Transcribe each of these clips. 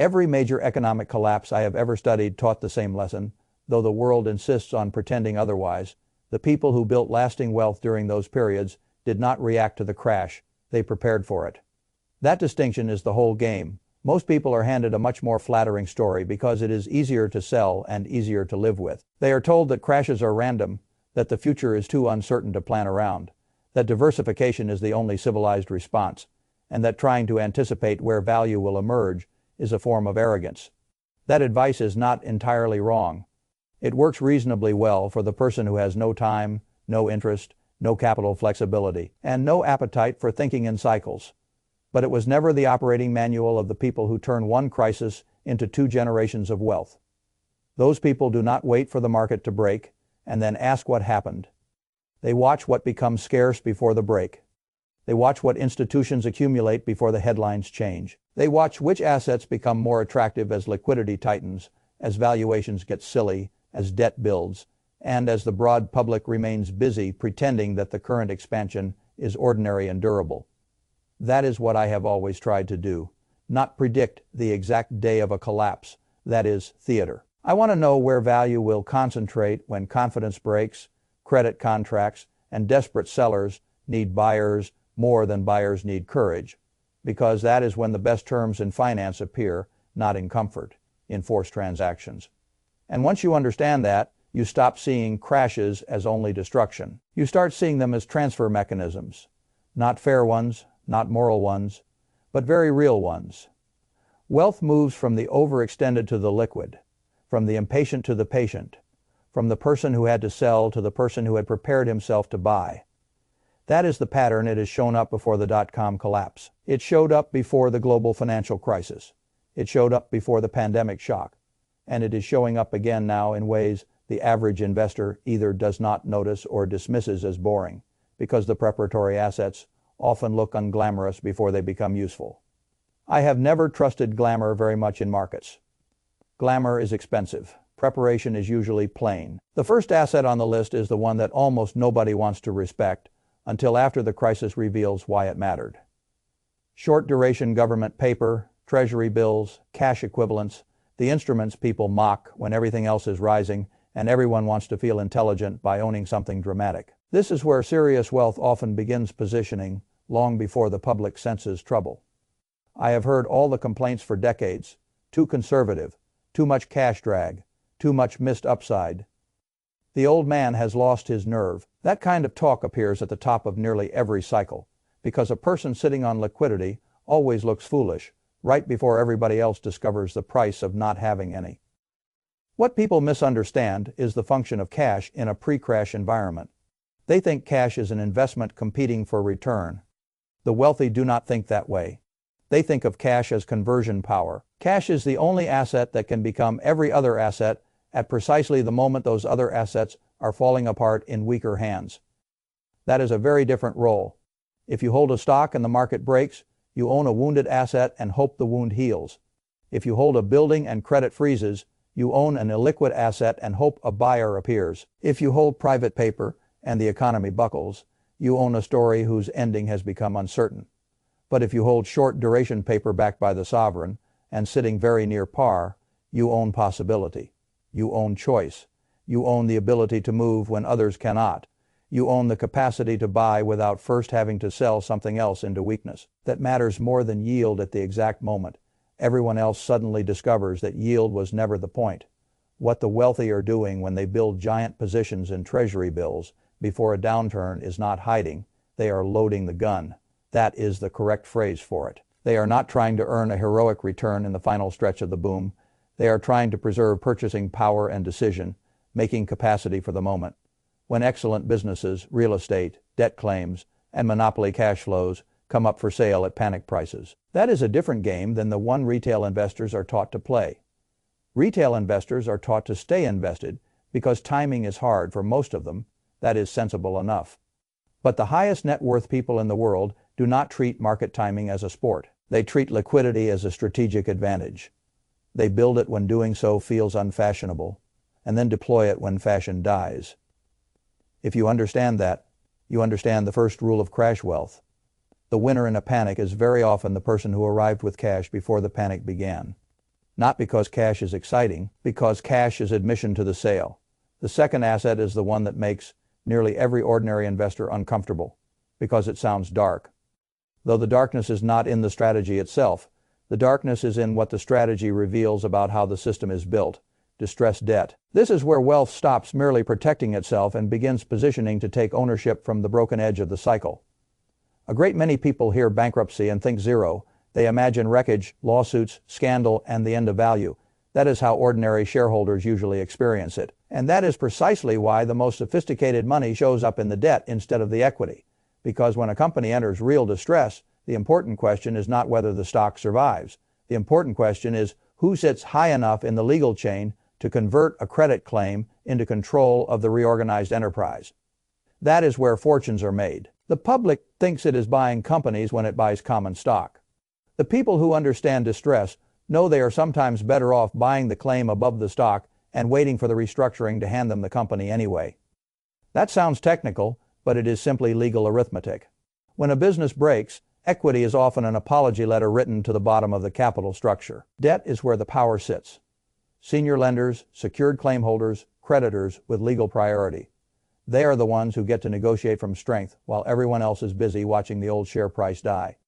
Every major economic collapse I have ever studied taught the same lesson, though the world insists on pretending otherwise. The people who built lasting wealth during those periods did not react to the crash, they prepared for it. That distinction is the whole game. Most people are handed a much more flattering story because it is easier to sell and easier to live with. They are told that crashes are random, that the future is too uncertain to plan around, that diversification is the only civilized response, and that trying to anticipate where value will emerge is a form of arrogance. That advice is not entirely wrong. It works reasonably well for the person who has no time, no interest, no capital flexibility, and no appetite for thinking in cycles. But it was never the operating manual of the people who turn one crisis into 2 generations of wealth. Those people do not wait for the market to break and then ask what happened. They watch what becomes scarce before the break. They watch what institutions accumulate before the headlines change. They watch which assets become more attractive as liquidity tightens, as valuations get silly, as debt builds, and as the broad public remains busy pretending that the current expansion is ordinary and durable. That is what I have always tried to do, not predict the exact day of a collapse. That is theater. I want to know where value will concentrate when confidence breaks, credit contracts, and desperate sellers need buyers more than buyers need courage, because that is when the best terms in finance appear, not in comfort, in forced transactions. And once you understand that, you stop seeing crashes as only destruction. You start seeing them as transfer mechanisms, not fair ones, not moral ones, but very real ones. Wealth moves from the overextended to the liquid, from the impatient to the patient, from the person who had to sell to the person who had prepared himself to buy. That is the pattern. It has shown up before the dot-com collapse. It showed up before the global financial crisis. It showed up before the pandemic shock. And it is showing up again now in ways the average investor either does not notice or dismisses as boring, because the preparatory assets often look unglamorous before they become useful. I have never trusted glamour very much in markets. Glamour is expensive. Preparation is usually plain. The first asset on the list is the one that almost nobody wants to respect until after the crisis reveals why it mattered. Short-duration government paper, treasury bills, cash equivalents, the instruments people mock when everything else is rising and everyone wants to feel intelligent by owning something dramatic. This is where serious wealth often begins positioning long before the public senses trouble. I have heard all the complaints for decades: too conservative, too much cash drag, too much missed upside. The old man has lost his nerve. That kind of talk appears at the top of nearly every cycle, because a person sitting on liquidity always looks foolish right before everybody else discovers the price of not having any. What people misunderstand is the function of cash in a pre-crash environment. They think cash is an investment competing for return. The wealthy do not think that way. They think of cash as conversion power. Cash is the only asset that can become every other asset at precisely the moment those other assets are falling apart in weaker hands. That is a very different role. If you hold a stock and the market breaks, you own a wounded asset and hope the wound heals. If you hold a building and credit freezes, you own an illiquid asset and hope a buyer appears. If you hold private paper and the economy buckles, you own a story whose ending has become uncertain. But if you hold short-duration paper backed by the sovereign and sitting very near par, you own possibility. You own choice. You own the ability to move when others cannot. You own the capacity to buy without first having to sell something else into weakness. That matters more than yield at the exact moment. Everyone else suddenly discovers that yield was never the point. What the wealthy are doing when they build giant positions in treasury bills before a downturn is not hiding. They are loading the gun. That is the correct phrase for it. They are not trying to earn a heroic return in the final stretch of the boom. They are trying to preserve purchasing power and decision, making capacity for the moment, when excellent businesses, real estate, debt claims, and monopoly cash flows come up for sale at panic prices. That is a different game than the one retail investors are taught to play. Retail investors are taught to stay invested because timing is hard for most of them. That is sensible enough. But the highest net worth people in the world do not treat market timing as a sport. They treat liquidity as a strategic advantage. They build it when doing so feels unfashionable, and then deploy it when fashion dies. If you understand that, you understand the first rule of crash wealth. The winner in a panic is very often the person who arrived with cash before the panic began. Not because cash is exciting, because cash is admission to the sale. The second asset is the one that makes nearly every ordinary investor uncomfortable, because it sounds dark. Though the darkness is not in the strategy itself, the darkness is in what the strategy reveals about how the system is built: distressed debt. This is where wealth stops merely protecting itself and begins positioning to take ownership from the broken edge of the cycle. A great many people hear bankruptcy and think zero. They imagine wreckage, lawsuits, scandal, and the end of value. That is how ordinary shareholders usually experience it. And that is precisely why the most sophisticated money shows up in the debt instead of the equity. Because when a company enters real distress, the important question is not whether the stock survives. The important question is who sits high enough in the legal chain to convert a credit claim into control of the reorganized enterprise. That is where fortunes are made. The public thinks it is buying companies when it buys common stock. The people who understand distress know they are sometimes better off buying the claim above the stock and waiting for the restructuring to hand them the company anyway. That sounds technical, but it is simply legal arithmetic. When a business breaks, equity is often an apology letter written to the bottom of the capital structure. Debt is where the power sits. Senior lenders, secured claim holders, creditors with legal priority. They are the ones who get to negotiate from strength while everyone else is busy watching the old share price die.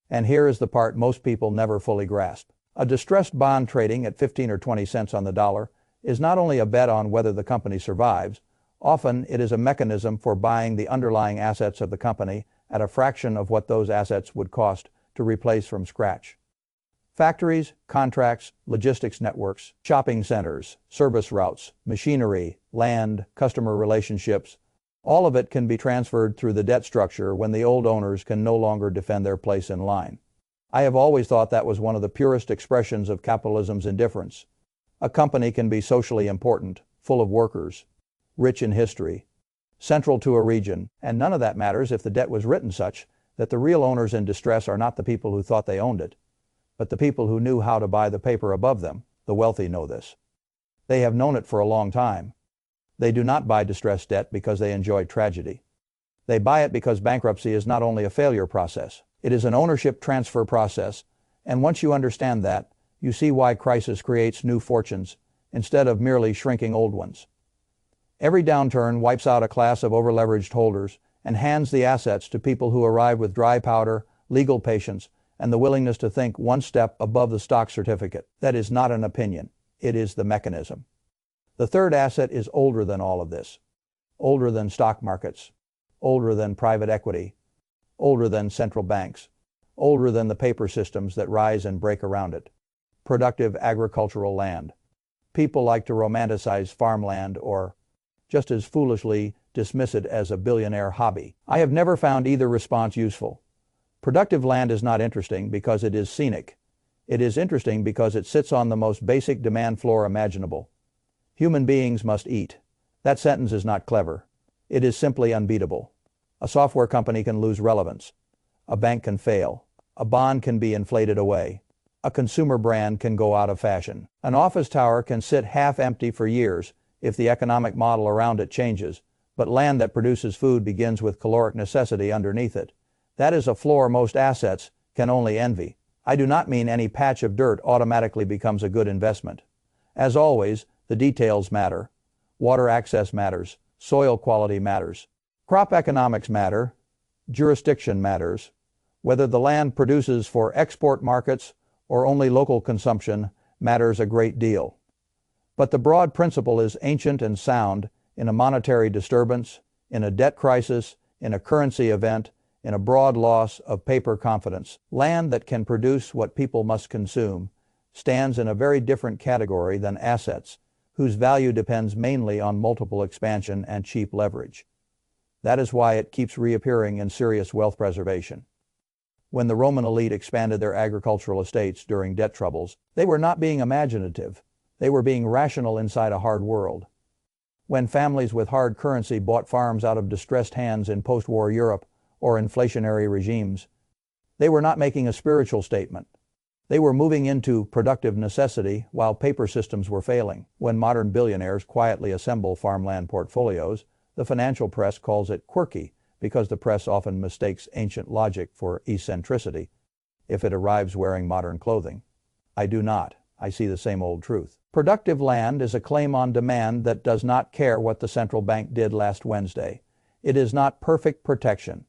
And here is the part most people never fully grasp. A distressed bond trading at 15 or 20 cents on the dollar is not only a bet on whether the company survives, often it is a mechanism for buying the underlying assets of the company at a fraction of what those assets would cost to replace from scratch. Factories, contracts, logistics networks, shopping centers, service routes, machinery, land, customer relationships, all of it can be transferred through the debt structure when the old owners can no longer defend their place in line. I have always thought that was one of the purest expressions of capitalism's indifference. A company can be socially important, full of workers, rich in history, central to a region, and none of that matters if the debt was written such that the real owners in distress are not the people who thought they owned it, but the people who knew how to buy the paper above them. The wealthy know this. They have known it for a long time. They do not buy distressed debt because they enjoy tragedy. They buy it because bankruptcy is not only a failure process, it is an ownership transfer process, and once you understand that, you see why crisis creates new fortunes instead of merely shrinking old ones. Every downturn wipes out a class of overleveraged holders and hands the assets to people who arrive with dry powder, legal patience, and the willingness to think one step above the stock certificate. That is not an opinion. It is the mechanism. The third asset is older than all of this. Older than stock markets. Older than private equity. Older than central banks. Older than the paper systems that rise and break around it. Productive agricultural land. People like to romanticize farmland or, just as foolishly, dismiss it as a billionaire hobby. I have never found either response useful. Productive land is not interesting because it is scenic. It is interesting because it sits on the most basic demand floor imaginable. Human beings must eat. That sentence is not clever. It is simply unbeatable. A software company can lose relevance. A bank can fail. A bond can be inflated away. A consumer brand can go out of fashion. An office tower can sit half empty for years if the economic model around it changes, but land that produces food begins with caloric necessity underneath it. That is a floor most assets can only envy. I do not mean any patch of dirt automatically becomes a good investment. As always, the details matter. Water access matters. Soil quality matters. Crop economics matter. Jurisdiction matters. Whether the land produces for export markets or only local consumption matters a great deal. But the broad principle is ancient and sound in a monetary disturbance, in a debt crisis, in a currency event, in a broad loss of paper confidence. Land that can produce what people must consume stands in a very different category than assets, whose value depends mainly on multiple expansion and cheap leverage. That is why it keeps reappearing in serious wealth preservation. When the Roman elite expanded their agricultural estates during debt troubles, they were not being imaginative. They were being rational inside a hard world. When families with hard currency bought farms out of distressed hands in post-war Europe or inflationary regimes, they were not making a spiritual statement. They were moving into productive necessity while paper systems were failing. When modern billionaires quietly assemble farmland portfolios, the financial press calls it quirky because the press often mistakes ancient logic for eccentricity if it arrives wearing modern clothing. I do not. I see the same old truth. Productive land is a claim on demand that does not care what the central bank did last Wednesday. It is not perfect protection.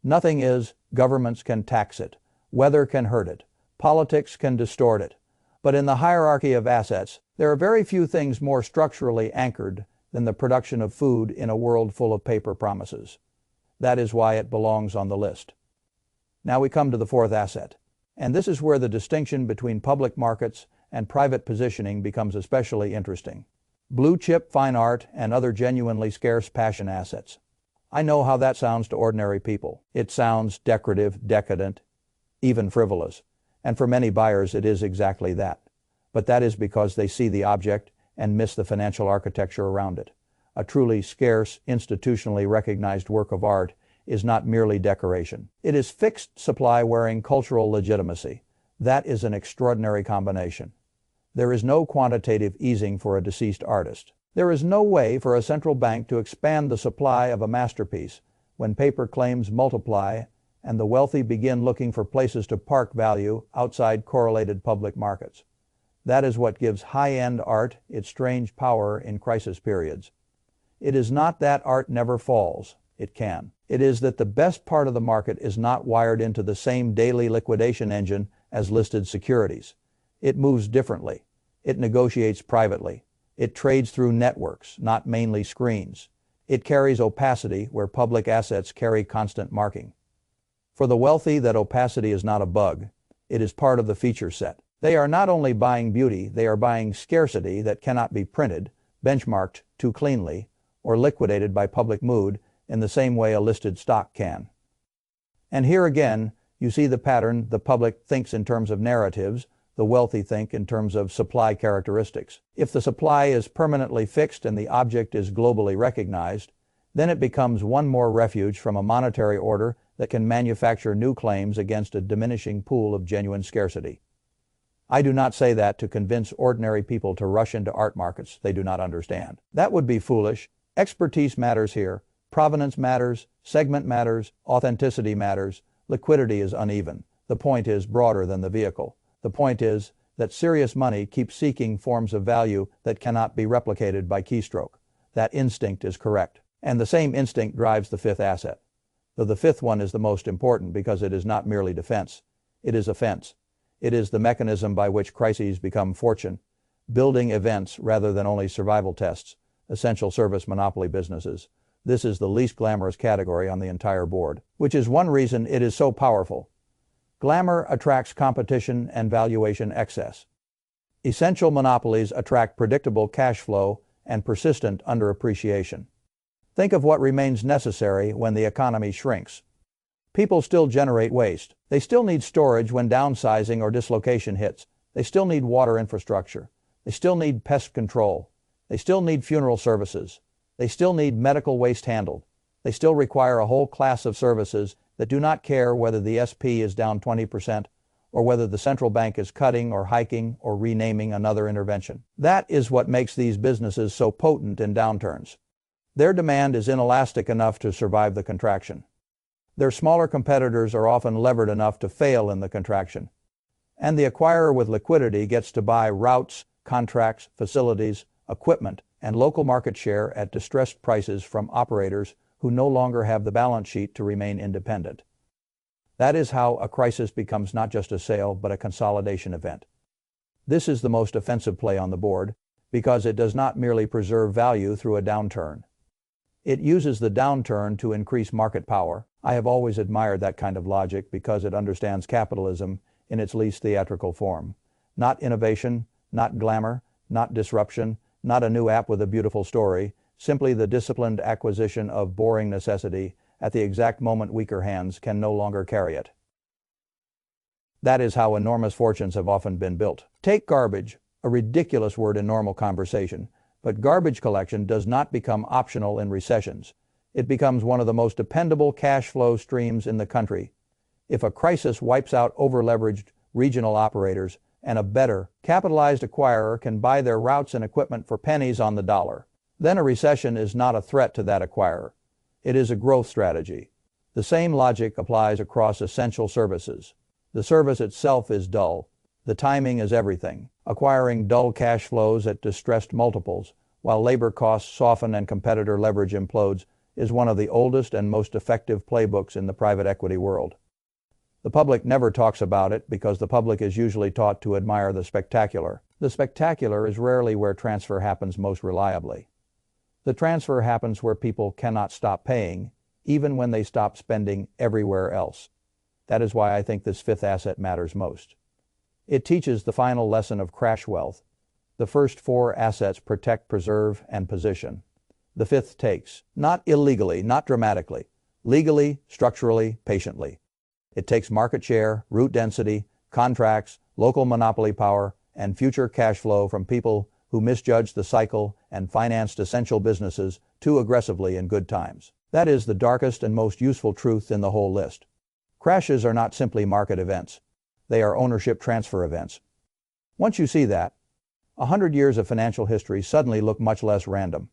Nothing is. Governments can tax it. Weather can hurt it. Politics can distort it. But in the hierarchy of assets, there are very few things more structurally anchored than the production of food in a world full of paper promises. That is why it belongs on the list. Now we come to the fourth asset. And this is where the distinction between public markets and private positioning becomes especially interesting. Blue chip fine art and other genuinely scarce passion assets. I know how that sounds to ordinary people. It sounds decorative, decadent, even frivolous. And for many buyers it is exactly that. But that is because they see the object and miss the financial architecture around it. A truly scarce, institutionally recognized work of art is not merely decoration. It is fixed supply wearing cultural legitimacy. That is an extraordinary combination. There is no quantitative easing for a deceased artist. There is no way for a central bank to expand the supply of a masterpiece when paper claims multiply and the wealthy begin looking for places to park value outside correlated public markets. That is what gives high-end art its strange power in crisis periods. It is not that art never falls. It can. It is that the best part of the market is not wired into the same daily liquidation engine as listed securities. It moves differently. It negotiates privately. It trades through networks, not mainly screens. It carries opacity where public assets carry constant marking. For the wealthy, that opacity is not a bug. It is part of the feature set. They are not only buying beauty, they are buying scarcity that cannot be printed, benchmarked too cleanly, or liquidated by public mood in the same way a listed stock can. And here again, you see the pattern. The public thinks in terms of narratives, the wealthy think in terms of supply characteristics. If the supply is permanently fixed and the object is globally recognized, then it becomes one more refuge from a monetary order that can manufacture new claims against a diminishing pool of genuine scarcity. I do not say that to convince ordinary people to rush into art markets they do not understand. That would be foolish. Expertise matters here. Provenance matters. Segment matters. Authenticity matters. Liquidity is uneven. The point is broader than the vehicle. The point is that serious money keeps seeking forms of value that cannot be replicated by keystroke. That instinct is correct. And the same instinct drives the fifth asset. Though the fifth one is the most important because it is not merely defense. It is offense. It is the mechanism by which crises become fortune, building events rather than only survival tests, essential service monopoly businesses. This is the least glamorous category on the entire board, which is one reason it is so powerful. Glamour attracts competition and valuation excess. Essential monopolies attract predictable cash flow and persistent underappreciation. Think of what remains necessary when the economy shrinks. People still generate waste. They still need storage when downsizing or dislocation hits. They still need water infrastructure. They still need pest control. They still need funeral services. They still need medical waste handled. They still require a whole class of services that do not care whether the SP is down 20% or whether the central bank is cutting or hiking or renaming another intervention. That is what makes these businesses so potent in downturns. Their demand is inelastic enough to survive the contraction. Their smaller competitors are often levered enough to fail in the contraction. And the acquirer with liquidity gets to buy routes, contracts, facilities, equipment, and local market share at distressed prices from operators who no longer have the balance sheet to remain independent. That is how a crisis becomes not just a sale, but a consolidation event. This is the most offensive play on the board because it does not merely preserve value through a downturn. It uses the downturn to increase market power. I have always admired that kind of logic because it understands capitalism in its least theatrical form. Not innovation, not glamour, not disruption, not a new app with a beautiful story, simply the disciplined acquisition of boring necessity at the exact moment weaker hands can no longer carry it. That is how enormous fortunes have often been built. Take garbage, a ridiculous word in normal conversation, but garbage collection does not become optional in recessions. It becomes one of the most dependable cash flow streams in the country. If a crisis wipes out over-leveraged regional operators and a better, capitalized acquirer can buy their routes and equipment for pennies on the dollar, then a recession is not a threat to that acquirer. It is a growth strategy. The same logic applies across essential services. The service itself is dull. The timing is everything. Acquiring dull cash flows at distressed multiples, while labor costs soften and competitor leverage implodes, is one of the oldest and most effective playbooks in the private equity world. The public never talks about it because the public is usually taught to admire the spectacular. The spectacular is rarely where transfer happens most reliably. The transfer happens where people cannot stop paying, even when they stop spending everywhere else. That is why I think this fifth asset matters most. It teaches the final lesson of crash wealth. The first four assets protect, preserve, and position. The fifth takes, not illegally, not dramatically, legally, structurally, patiently. It takes market share, route density, contracts, local monopoly power, and future cash flow from people who misjudged the cycle and financed essential businesses too aggressively in good times. That is the darkest and most useful truth in the whole list. Crashes are not simply market events. They are ownership transfer events. Once you see that, 100 years of financial history suddenly look much less random.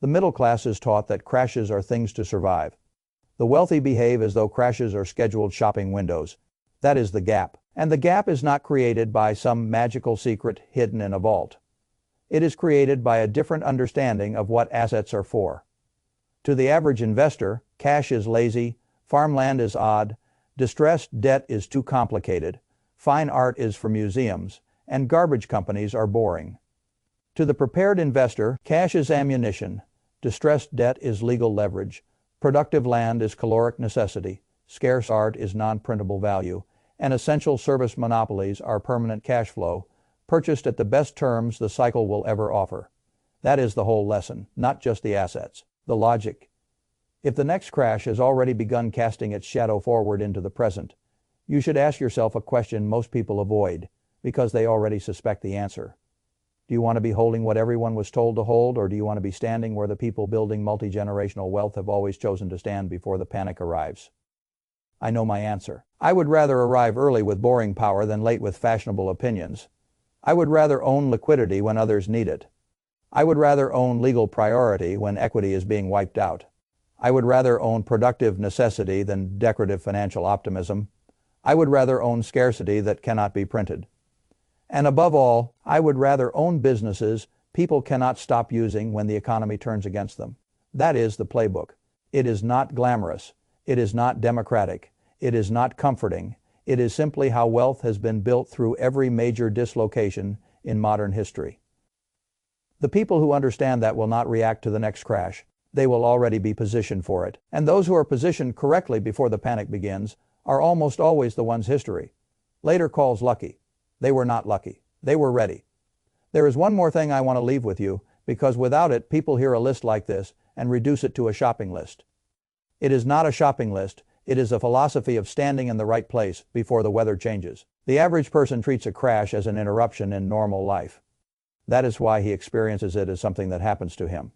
The middle class is taught that crashes are things to survive. The wealthy behave as though crashes are scheduled shopping windows. That is the gap. And the gap is not created by some magical secret hidden in a vault. It is created by a different understanding of what assets are for. To the average investor, cash is lazy, farmland is odd, distressed debt is too complicated, fine art is for museums, and garbage companies are boring. To the prepared investor, cash is ammunition, distressed debt is legal leverage, productive land is caloric necessity, scarce art is non-printable value, and essential service monopolies are permanent cash flow, purchased at the best terms the cycle will ever offer. That is the whole lesson, not just the assets, the logic. If the next crash has already begun casting its shadow forward into the present, you should ask yourself a question most people avoid, because they already suspect the answer. Do you want to be holding what everyone was told to hold, or do you want to be standing where the people building multi-generational wealth have always chosen to stand before the panic arrives? I know my answer. I would rather arrive early with boring power than late with fashionable opinions. I would rather own liquidity when others need it. I would rather own legal priority when equity is being wiped out. I would rather own productive necessity than decorative financial optimism. I would rather own scarcity that cannot be printed. And above all, I would rather own businesses people cannot stop using when the economy turns against them. That is the playbook. It is not glamorous. It is not democratic. It is not comforting. It is simply how wealth has been built through every major dislocation in modern history. The people who understand that will not react to the next crash. They will already be positioned for it. And those who are positioned correctly before the panic begins are almost always the ones history later calls lucky. They were not lucky. They were ready. There is one more thing I want to leave with you, because without it, people hear a list like this and reduce it to a shopping list. It is not a shopping list. It is a philosophy of standing in the right place before the weather changes. The average person treats a crash as an interruption in normal life. That is why he experiences it as something that happens to him.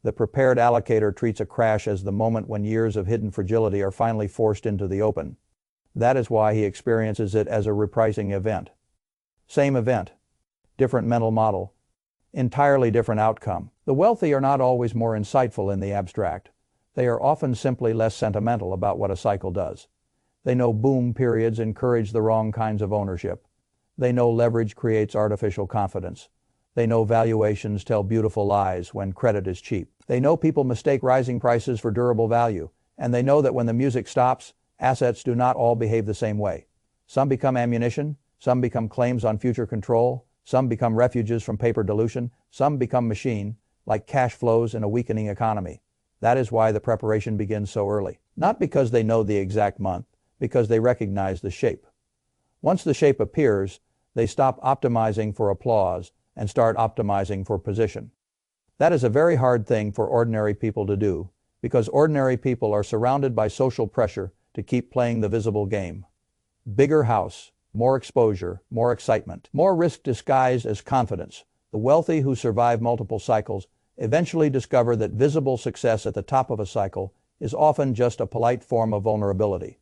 The prepared allocator treats a crash as the moment when years of hidden fragility are finally forced into the open. That is why he experiences it as a repricing event. Same event, different mental model, entirely different outcome. The wealthy are not always more insightful in the abstract. They are often simply less sentimental about what a cycle does. They know boom periods encourage the wrong kinds of ownership. They know leverage creates artificial confidence. They know valuations tell beautiful lies when credit is cheap. They know people mistake rising prices for durable value. And they know that when the music stops, assets do not all behave the same way. Some become ammunition. Some become claims on future control. Some become refuges from paper dilution. Some become machine, like cash flows in a weakening economy. That is why the preparation begins so early. Not because they know the exact month, because they recognize the shape. Once the shape appears, they stop optimizing for applause and start optimizing for position. That is a very hard thing for ordinary people to do, because ordinary people are surrounded by social pressure to keep playing the visible game. Bigger house, more exposure, more excitement, more risk disguised as confidence. The wealthy who survive multiple cycles eventually discover that visible success at the top of a cycle is often just a polite form of vulnerability.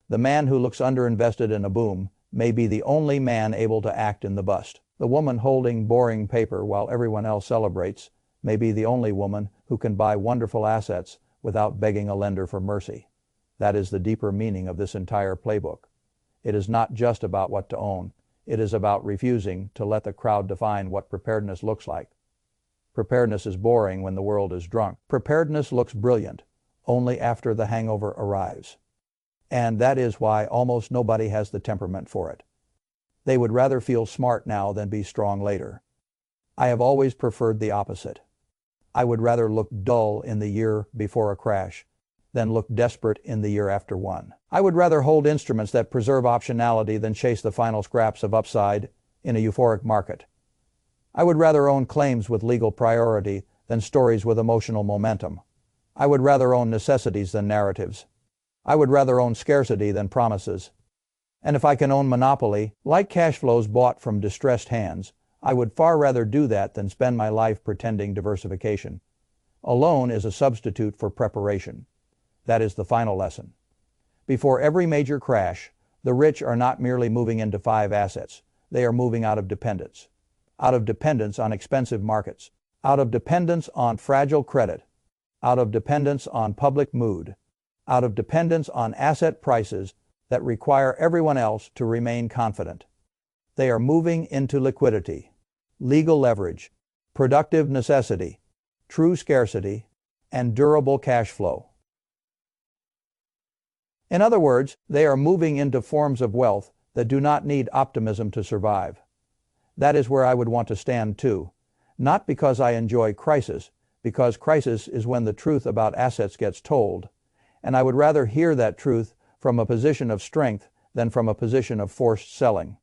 The man who looks underinvested in a boom may be the only man able to act in the bust. The woman holding boring paper while everyone else celebrates may be the only woman who can buy wonderful assets without begging a lender for mercy. That is the deeper meaning of this entire playbook. It is not just about what to own. It is about refusing to let the crowd define what preparedness looks like. Preparedness is boring when the world is drunk. Preparedness looks brilliant only after the hangover arrives. And that is why almost nobody has the temperament for it. They would rather feel smart now than be strong later. I have always preferred the opposite. I would rather look dull in the year before a crash than look desperate in the year after one. I would rather hold instruments that preserve optionality than chase the final scraps of upside in a euphoric market. I would rather own claims with legal priority than stories with emotional momentum. I would rather own necessities than narratives. I would rather own scarcity than promises. And if I can own monopoly, like cash flows bought from distressed hands, I would far rather do that than spend my life pretending diversification. Alone is a substitute for preparation. That is the final lesson. Before every major crash, the rich are not merely moving into 5 assets. They are moving out of dependence. Out of dependence on expensive markets. Out of dependence on fragile credit. Out of dependence on public mood. Out of dependence on asset prices that require everyone else to remain confident. They are moving into liquidity, legal leverage, productive necessity, true scarcity, and durable cash flow. In other words, they are moving into forms of wealth that do not need optimism to survive. That is where I would want to stand too, not because I enjoy crisis, because crisis is when the truth about assets gets told, and I would rather hear that truth from a position of strength than from a position of forced selling.